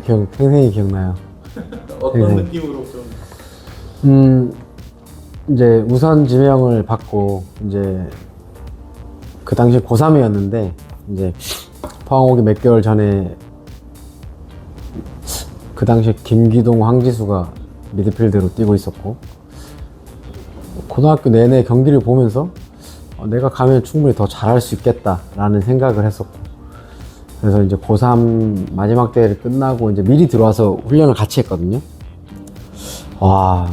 네, 생생히 기억나요. 어떤 네. 느낌으로 좀 이제 우선 지명을 받고, 이제 그 당시 고3이었는데, 이제 포항 오기 몇 개월 전에 그 당시 김기동, 황지수가 미드필드로 뛰고 있었고, 고등학교 내내 경기를 보면서 내가 가면 충분히 더 잘할 수 있겠다라는 생각을 했었고, 그래서 이제 고3 마지막 대회를 끝나고 이제 미리 들어와서 훈련을 같이 했거든요. 와,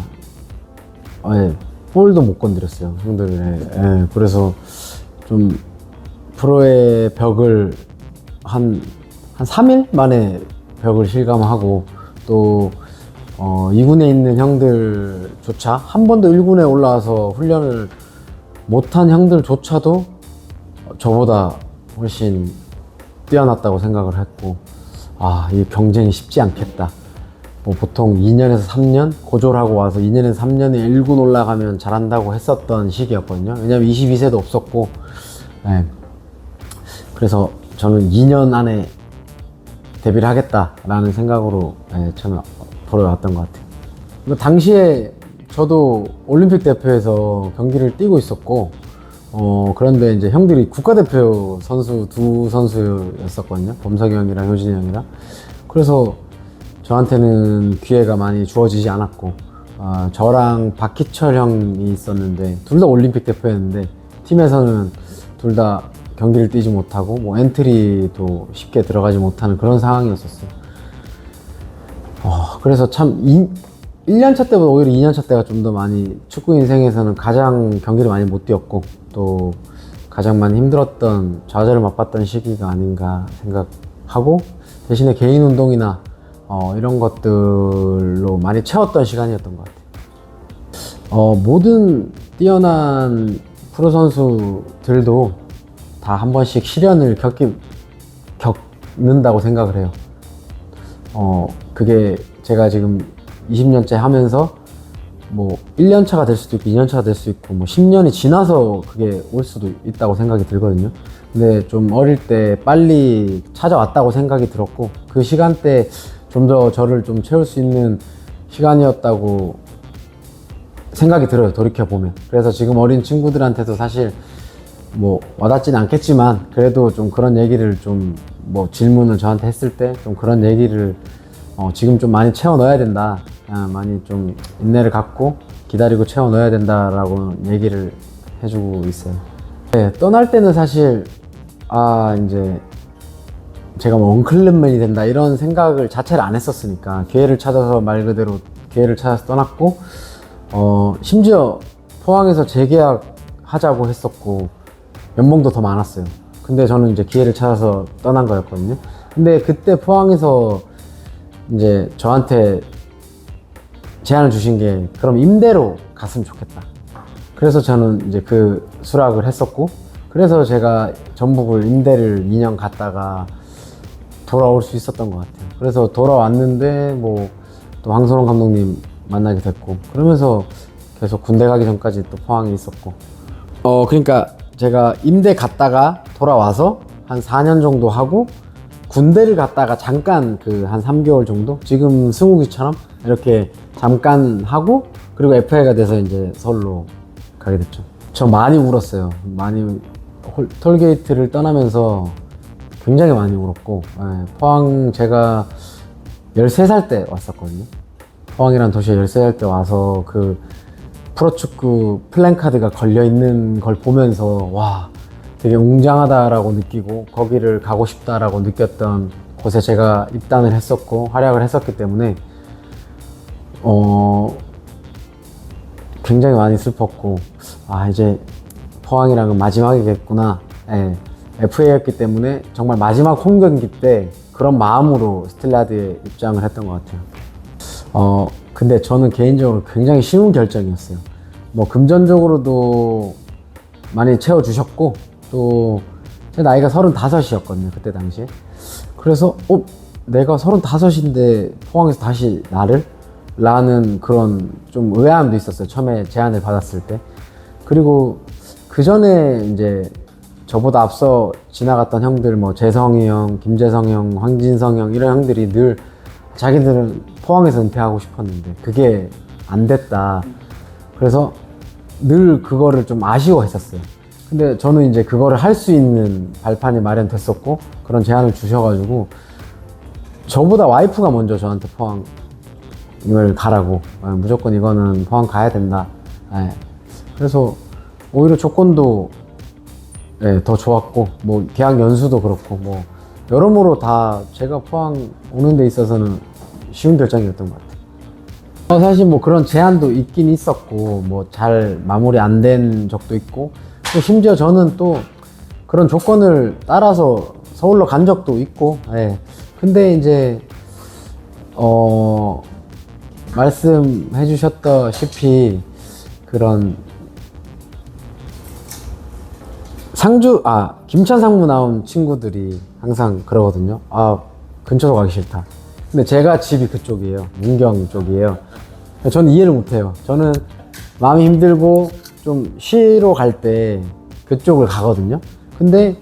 예, 볼도 못 건드렸어요, 형들. 예, 그래서 좀 프로의 벽을 한 3일 만에 벽을 실감하고, 또 2군에 있는 형들조차 한 번도 1군에 올라와서 훈련을 못한 형들조차도 저보다 훨씬 뛰어났다고 생각을 했고, 아, 이 경쟁이 쉽지 않겠다. 뭐 보통 2년에서 3년 고졸하고 와서 2년에서 3년에 1군 올라가면 잘한다고 했었던 시기였거든요. 왜냐면 22세도 없었고, 네. 그래서 저는 2년 안에 데뷔를 하겠다라는 생각으로, 네, 저는 프로에 왔던 것 같아요. 근데 당시에 저도 올림픽 대표에서 경기를 뛰고 있었고, 그런데 이제 형들이 국가대표 선수 두 선수였었거든요. 범석이 형이랑 효진이 형이랑. 그래서 저한테는 기회가 많이 주어지지 않았고, 저랑 박희철 형이 있었는데, 둘 다 올림픽 대표였는데, 팀에서는 둘 다 경기를 뛰지 못하고, 뭐 엔트리도 쉽게 들어가지 못하는 그런 상황이었었어요. 그래서 참 1년차 때보다 오히려 2년차 때가 좀 더 많이 축구 인생에서는 가장 경기를 많이 못 뛰었고, 또 가장 많이 힘들었던, 좌절을 맛봤던 시기가 아닌가 생각하고, 대신에 개인 운동이나 이런 것들로 많이 채웠던 시간이었던 것 같아요. 모든 뛰어난 프로 선수들도 다 한 번씩 시련을 겪는다고 생각을 해요. 그게 제가 지금 20년째 하면서 뭐 1년차가 될 수도 있고 2년차가 될 수 있고 뭐 10년이 지나서 그게 올 수도 있다고 생각이 들거든요. 근데 좀 어릴 때 빨리 찾아왔다고 생각이 들었고, 그 시간대 좀 더 저를 좀 채울 수 있는 시간이었다고 생각이 들어요, 돌이켜보면. 그래서 지금 어린 친구들한테도 사실 뭐 와닿지는 않겠지만, 그래도 좀 그런 얘기를 좀, 뭐 질문을 저한테 했을 때 좀 그런 얘기를 지금 좀 많이 채워 넣어야 된다, 많이 좀 인내를 갖고 기다리고 채워 넣어야 된다라고 얘기를 해주고 있어요. 네, 떠날 때는 사실 이제 제가 뭐 원클럽맨이 된다 이런 생각을 자체를 안 했었으니까, 기회를 찾아서, 말 그대로 기회를 찾아서 떠났고, 심지어 포항에서 재계약 하자고 했었고 연봉도 더 많았어요. 근데 저는 이제 기회를 찾아서 떠난 거였거든요. 근데 그때 포항에서 이제 저한테 제안을 주신 게, 그럼 임대로 갔으면 좋겠다. 그래서 저는 이제 그 수락을 했었고, 그래서 제가 전북을 임대를 2년 갔다가 돌아올 수 있었던 것 같아요. 그래서 돌아왔는데 뭐 또 황선홍 감독님 만나게 됐고, 그러면서 계속 군대 가기 전까지 또 포항에 있었고, 그러니까 제가 임대 갔다가 돌아와서 한 4년 정도 하고, 군대를 갔다가 잠깐 그 한 3개월 정도, 지금 승욱이처럼 이렇게 잠깐 하고, 그리고 FA가 돼서 이제 서울로 가게 됐죠. 저 많이 울었어요. 톨게이트를 떠나면서 굉장히 많이 울었고, 포항 제가 13살 때 왔었거든요. 포항이라는 도시에 13살 때 와서 그 프로축구 플랜카드가 걸려있는 걸 보면서, 와, 되게 웅장하다라고 느끼고 거기를 가고 싶다라고 느꼈던 곳에 제가 입단을 했었고 활약을 했었기 때문에 굉장히 많이 슬펐고, 이제 포항이랑은 마지막이겠구나. FA였기 때문에 정말 마지막 홈경기 때 그런 마음으로 스틸라드에 입장을 했던 것 같아요. 근데 저는 개인적으로 굉장히 쉬운 결정이었어요. 뭐 금전적으로도 많이 채워주셨고, 또 제 나이가 35이었거든요, 그때 당시에. 그래서 내가 35인데 포항에서 다시 나를? 라는 그런 좀 의아함도 있었어요, 처음에 제안을 받았을 때. 그리고 그 전에 이제 저보다 앞서 지나갔던 형들, 뭐 재성이 형, 김재성 형, 황진성 형, 이런 형들이 늘 자기들은 포항에서 은퇴하고 싶었는데 그게 안 됐다. 그래서 늘 그거를 좀 아쉬워했었어요. 근데 저는 이제 그거를 할 수 있는 발판이 마련됐었고 그런 제안을 주셔가지고 저보다 와이프가 먼저 저한테 포항을 가라고 무조건 이거는 포항 가야 된다. 예. 그래서 오히려 조건도 더 좋았고 뭐 계약 연수도 그렇고 뭐 여러모로 다 제가 포항 오는 데 있어서는 쉬운 결정이었던 것 같아요. 사실 뭐 그런 제한도 있긴 있었고 뭐 잘 마무리 안 된 적도 있고 또 심지어 저는 또 그런 조건을 따라서 서울로 간 적도 있고 예. 근데 이제 말씀해 주셨다시피 그런 김천 상무 나온 친구들이 항상 그러거든요. 근처로 가기 싫다. 근데 제가 집이 그쪽이에요. 문경 쪽이에요. 저는 이해를 못해요. 저는 마음이 힘들고 좀 쉬러 갈 때 그쪽을 가거든요. 근데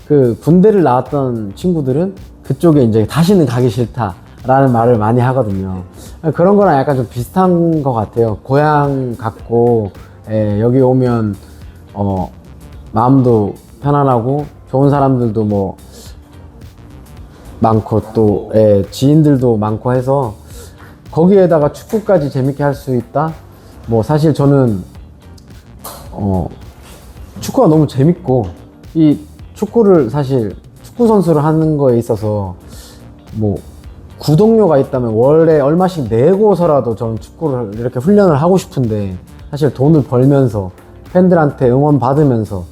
그 군대를 나왔던 친구들은 그쪽에 이제 다시는 가기 싫다라는 말을 많이 하거든요. 그런 거랑 약간 좀 비슷한 것 같아요. 고향 같고, 여기 오면, 마음도 편안하고, 좋은 사람들도 뭐, 많고, 또, 지인들도 많고 해서, 거기에다가 축구까지 재밌게 할 수 있다? 뭐, 사실 저는, 축구가 너무 재밌고, 이 축구를 사실, 축구 선수를 하는 거에 있어서, 뭐, 구독료가 있다면 월에 얼마씩 내고서라도 저는 축구를 이렇게 훈련을 하고 싶은데, 사실 돈을 벌면서, 팬들한테 응원 받으면서,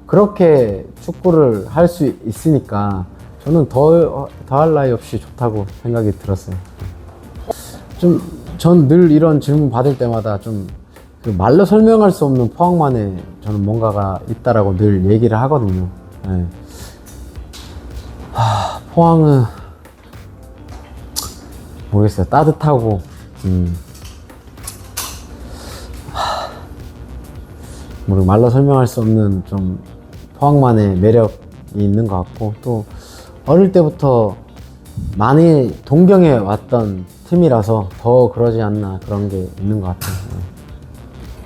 그렇게 축구를 할 수 있으니까, 저는 더할 나위 없이 좋다고 생각이 들었어요. 전 늘 이런 질문 받을 때마다 그 말로 설명할 수 없는 포항만에 저는 뭔가가 있다라고 늘 얘기를 하거든요. 네. 포항은 모르겠어요. 따뜻하고 말로 설명할 수 없는 좀 포항만의 매력이 있는 것 같고 또 어릴 때부터 많이 동경해 왔던 팀이라서 더 그러지 않나 그런 게 있는 것 같아요.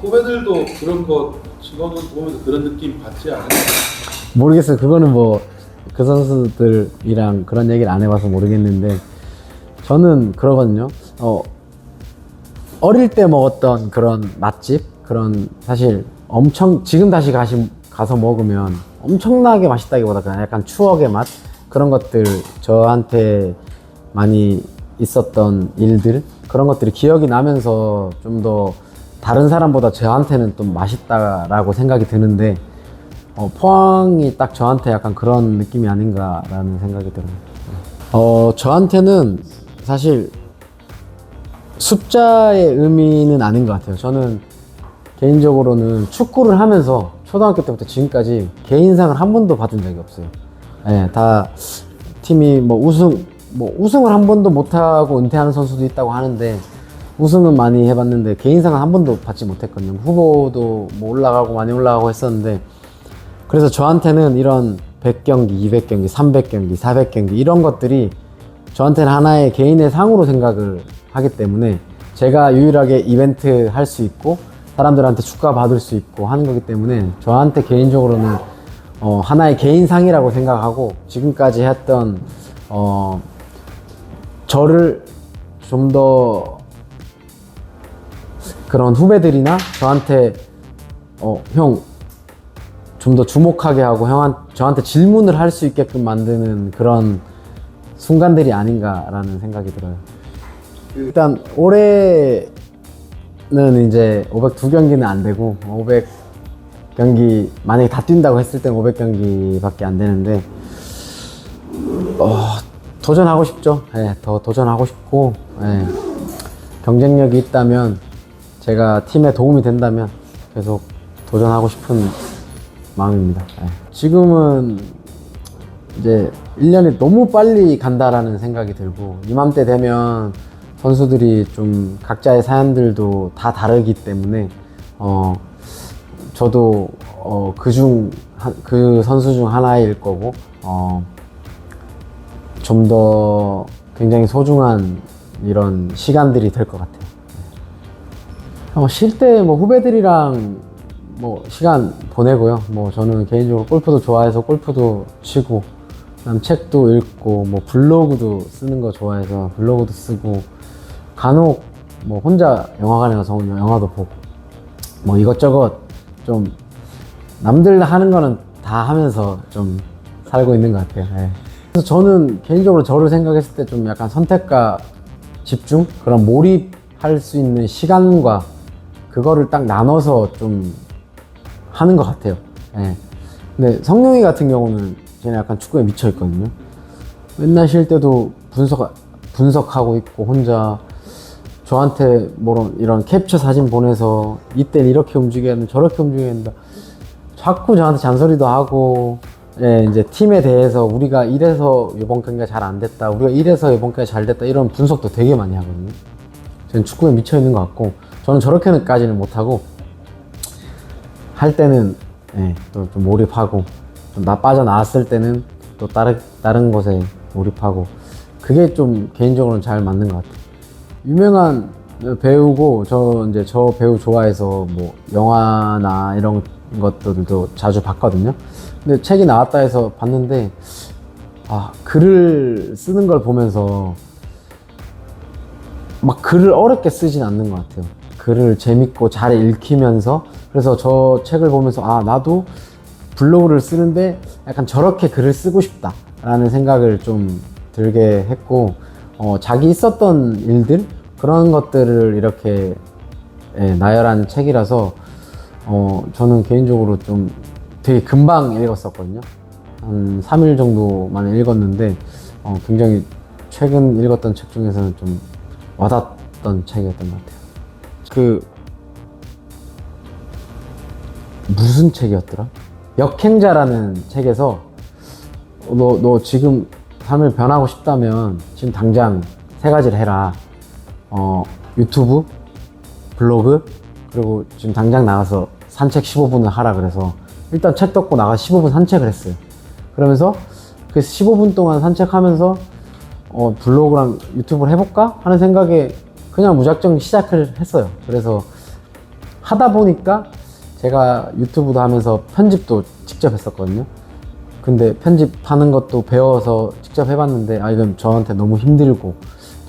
후배들도 그런 거 직원을 보면서 그런 느낌 받지 않아요? 모르겠어요. 그거는 뭐 그 선수들이랑 그런 얘기를 안 해봐서 모르겠는데 저는 그러거든요. 어릴 때 먹었던 그런 맛집 그런 사실 지금 다시 가서 먹으면 엄청나게 맛있다기보다 그냥 약간 추억의 맛 그런 것들 저한테 많이 있었던 일들 그런 것들이 기억이 나면서 좀 더 다른 사람보다 저한테는 좀 맛있다라고 생각이 드는데 포항이 딱 저한테 약간 그런 느낌이 아닌가라는 생각이 들어요. 저한테는 사실 숫자의 의미는 아닌 것 같아요. 저는 개인적으로는 축구를 하면서 초등학교 때부터 지금까지 개인상을 한 번도 받은 적이 없어요. 다 팀이 우승을 한 번도 못하고 은퇴하는 선수도 있다고 하는데 우승은 많이 해봤는데 개인상은 한 번도 받지 못했거든요. 후보도 올라가고 많이 올라가고 했었는데 그래서 저한테는 이런 100경기, 200경기, 300경기, 400경기 이런 것들이 저한테는 하나의 개인의 상으로 생각을 하기 때문에 제가 유일하게 이벤트 할 수 있고 사람들한테 축하 받을 수 있고 하는 거기 때문에 저한테 개인적으로는 하나의 개인상이라고 생각하고 지금까지 했던 저를 좀 더 그런 후배들이나 저한테 형 좀 더 주목하게 하고 저한테 질문을 할 수 있게끔 만드는 그런 순간들이 아닌가라는 생각이 들어요. 일단 올해는 이제 502경기는 안 되고 500경기 만약에 다 뛴다고 했을 땐 500경기밖에 안 되는데 도전하고 싶죠. 더 도전하고 싶고 경쟁력이 있다면 제가 팀에 도움이 된다면 계속 도전하고 싶은 마음입니다. 지금은 이제 1년이 너무 빨리 간다라는 생각이 들고 이맘때 되면 선수들이 좀 각자의 사연들도 다 다르기 때문에 저도 그 선수 중 하나일 거고 좀 더 굉장히 소중한 이런 시간들이 될 것 같아요. 쉴 때 뭐 후배들이랑 뭐 시간 보내고요. 뭐 저는 개인적으로 골프도 좋아해서 골프도 치고, 그다음 책도 읽고, 뭐 블로그도 쓰는 거 좋아해서 블로그도 쓰고, 간혹 뭐 혼자 영화관에 가서 영화도 보고, 뭐 이것저것 좀 남들 하는 거는 다 하면서 좀 살고 있는 것 같아요. 예. 그래서 저는 개인적으로 저를 생각했을 때 좀 약간 선택과 집중, 그런 몰입할 수 있는 시간과 그거를 딱 나눠서 좀 하는 것 같아요. 예. 근데 성룡이 같은 경우는 쟤는 약간 축구에 미쳐 있거든요. 맨날 쉴 때도 분석하고 있고, 혼자 저한테 뭐 이런 캡처 사진 보내서 이땐 이렇게 움직여야 된다, 저렇게 움직여야 된다, 자꾸 저한테 잔소리도 하고, 예, 이제 팀에 대해서 우리가 이래서 이번 경기가 잘 안 됐다, 우리가 이래서 이번 경기가 잘 됐다, 이런 분석도 되게 많이 하거든요. 저는 축구에 미쳐 있는 것 같고, 저는 저렇게까지는 못하고, 할 때는 예, 또 좀 몰입하고, 좀 빠져나왔을 때는 또 다른 것에 몰입하고, 그게 좀 개인적으로는 잘 맞는 것 같아요. 유명한 배우고, 저 배우 좋아해서 뭐 영화나 이런 것들도 자주 봤거든요. 근데 책이 나왔다 해서 봤는데, 글을 쓰는 걸 보면서 막 글을 어렵게 쓰진 않는 것 같아요. 글을 재밌고 잘 읽히면서, 그래서 저 책을 보면서 나도 블로그를 쓰는데 약간 저렇게 글을 쓰고 싶다 라는 생각을 좀 들게 했고, 자기 있었던 일들, 그런 것들을 이렇게 나열한 책이라서 저는 개인적으로 좀 되게 금방 읽었었거든요. 한 3일 정도 만에 읽었는데 굉장히 최근 읽었던 책 중에서는 좀 와닿았던 책이었던 것 같아요. 무슨 책이었더라? 역행자라는 책에서 너 지금 삶을 변하고 싶다면 지금 당장 3가지를 해라. 유튜브, 블로그, 그리고 지금 당장 나가서 산책 15분을 하라. 그래서 일단 책 덮고 나가서 15분 산책을 했어요. 그러면서 그 15분 동안 산책하면서 블로그랑 유튜브를 해볼까 하는 생각에 그냥 무작정 시작을 했어요. 그래서 하다 보니까 제가 유튜브도 하면서 편집도 직접 했었거든요. 근데 편집하는 것도 배워서 직접 해봤는데 이건 저한테 너무 힘들고,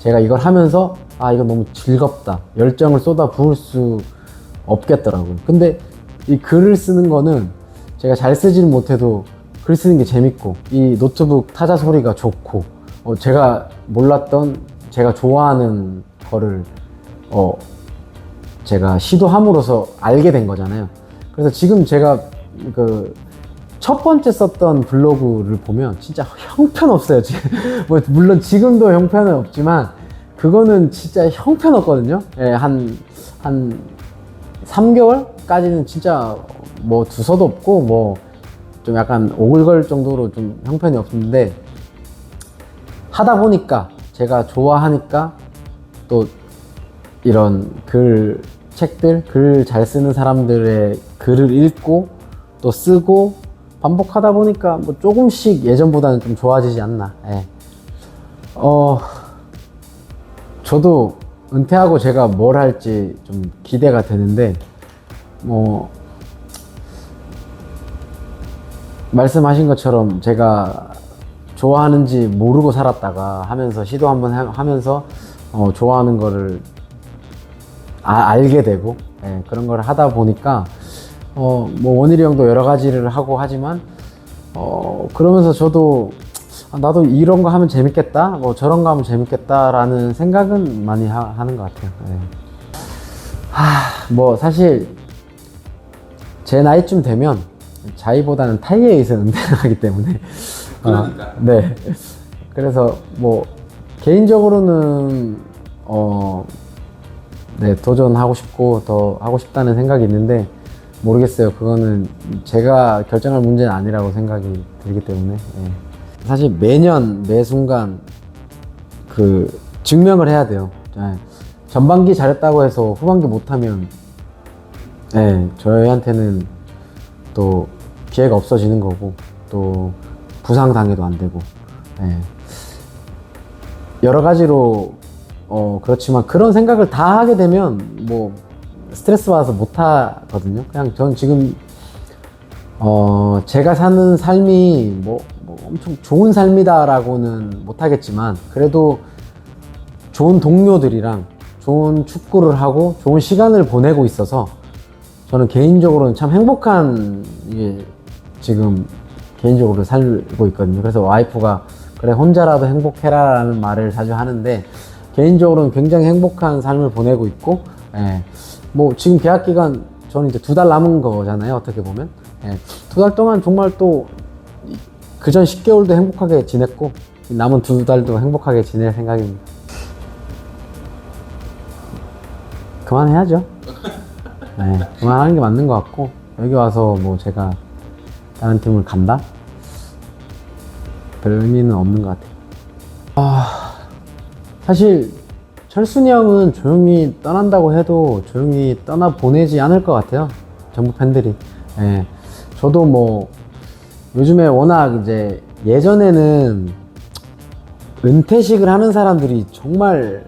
제가 이걸 하면서 이건 너무 즐겁다, 열정을 쏟아 부을 수 없겠더라고요. 근데 이 글을 쓰는 거는 제가 잘 쓰지는 못해도 글 쓰는 게 재밌고, 이 노트북 타자 소리가 좋고, 제가 몰랐던, 제가 좋아하는 거를 제가 시도함으로써 알게 된 거잖아요. 그래서 지금 제가 첫 번째 썼던 블로그를 보면 진짜 형편없어요. 뭐 물론 지금도 형편은 없지만 그거는 진짜 형편없거든요. 예, 한 3개월까지는 진짜 뭐 두서도 없고 뭐 좀 약간 오글거릴 정도로 좀 형편이 없는데, 하다 보니까 제가 좋아하니까 또 이런 책들, 글 잘 쓰는 사람들의 글을 읽고 또 쓰고 반복하다 보니까 뭐 조금씩 예전보다는 좀 좋아지지 않나. 예. 저도 은퇴하고 제가 뭘 할지 좀 기대가 되는데, 말씀하신 것처럼 제가 좋아하는지 모르고 살았다가 하면서 시도 한번 하면서 좋아하는 거를 알게 되고, 그런 걸 하다 보니까 뭐 원일이 형도 여러 가지를 하고 하지만 그러면서 저도 나도 이런 거 하면 재밌겠다, 뭐 저런 거 하면 재밌겠다라는 생각은 많이 하는 것 같아요. 뭐 사실 제 나이쯤 되면 자이보다는 타이에 의해서 은퇴하기 때문에 그러니까. 네. 그래서 뭐 개인적으로는 네, 도전하고 싶고 더 하고 싶다는 생각이 있는데 모르겠어요. 그거는 제가 결정할 문제는 아니라고 생각이 들기 때문에. 예. 사실 매년 매 순간 증명을 해야 돼요. 예. 전반기 잘했다고 해서 후반기 못하면 저희한테는 또 기회가 없어지는 거고, 또 부상 당해도 안 되고, 여러 가지로 그렇지만 그런 생각을 다 하게 되면 뭐 스트레스 받아서 못 하거든요. 그냥 전 지금 제가 사는 삶이 뭐 엄청 좋은 삶이다라고는 못 하겠지만 그래도 좋은 동료들이랑 좋은 축구를 하고 좋은 시간을 보내고 있어서 저는 개인적으로는 참 행복한 지금 개인적으로 살고 있거든요. 그래서 와이프가 그래 혼자라도 행복해라 라는 말을 자주 하는데 개인적으로는 굉장히 행복한 삶을 보내고 있고 뭐 지금 계약 기간 저는 이제 2달 남은 거잖아요. 어떻게 보면 2달 동안 정말 또 그전 10개월도 행복하게 지냈고 남은 2달도 행복하게 지낼 생각입니다. 그만해야죠. 그만하는 게 맞는 것 같고 여기 와서 뭐 제가 다른 팀을 간다? 별 의미는 없는 것 같아요. 사실 철순이 형은 조용히 떠난다고 해도 조용히 떠나보내지 않을 것 같아요. 전부 팬들이. 저도 뭐 요즘에 워낙 이제 예전에는 은퇴식을 하는 사람들이 정말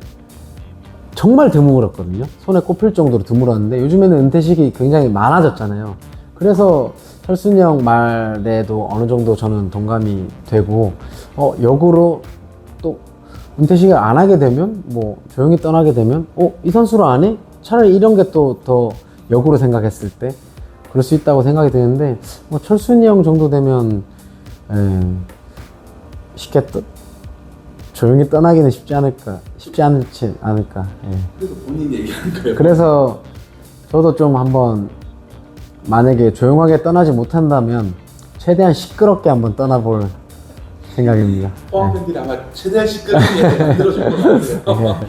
드물었거든요. 손에 꼽힐 정도로 드물었는데 요즘에는 은퇴식이 굉장히 많아졌잖아요. 그래서 철순이 형 말에도 어느 정도 저는 동감이 되고 역으로 또 은퇴식을 안 하게 되면 뭐 조용히 떠나게 되면 이 선수로 안 해? 차라리 이런 게 또 더 역으로 생각했을 때 그럴 수 있다고 생각이 드는데 뭐 철순이 형 정도 되면 쉽게 조용히 떠나기는 쉽지 않지 않을까. 그래서 본인 얘기하는 거예요. 그래서 저도 좀 한번 만약에 조용하게 떠나지 못한다면 최대한 시끄럽게 한번 떠나볼 생각입니다. 포항 팬들이 아마 최대한 시끄럽게 만들어줄 것 같아요.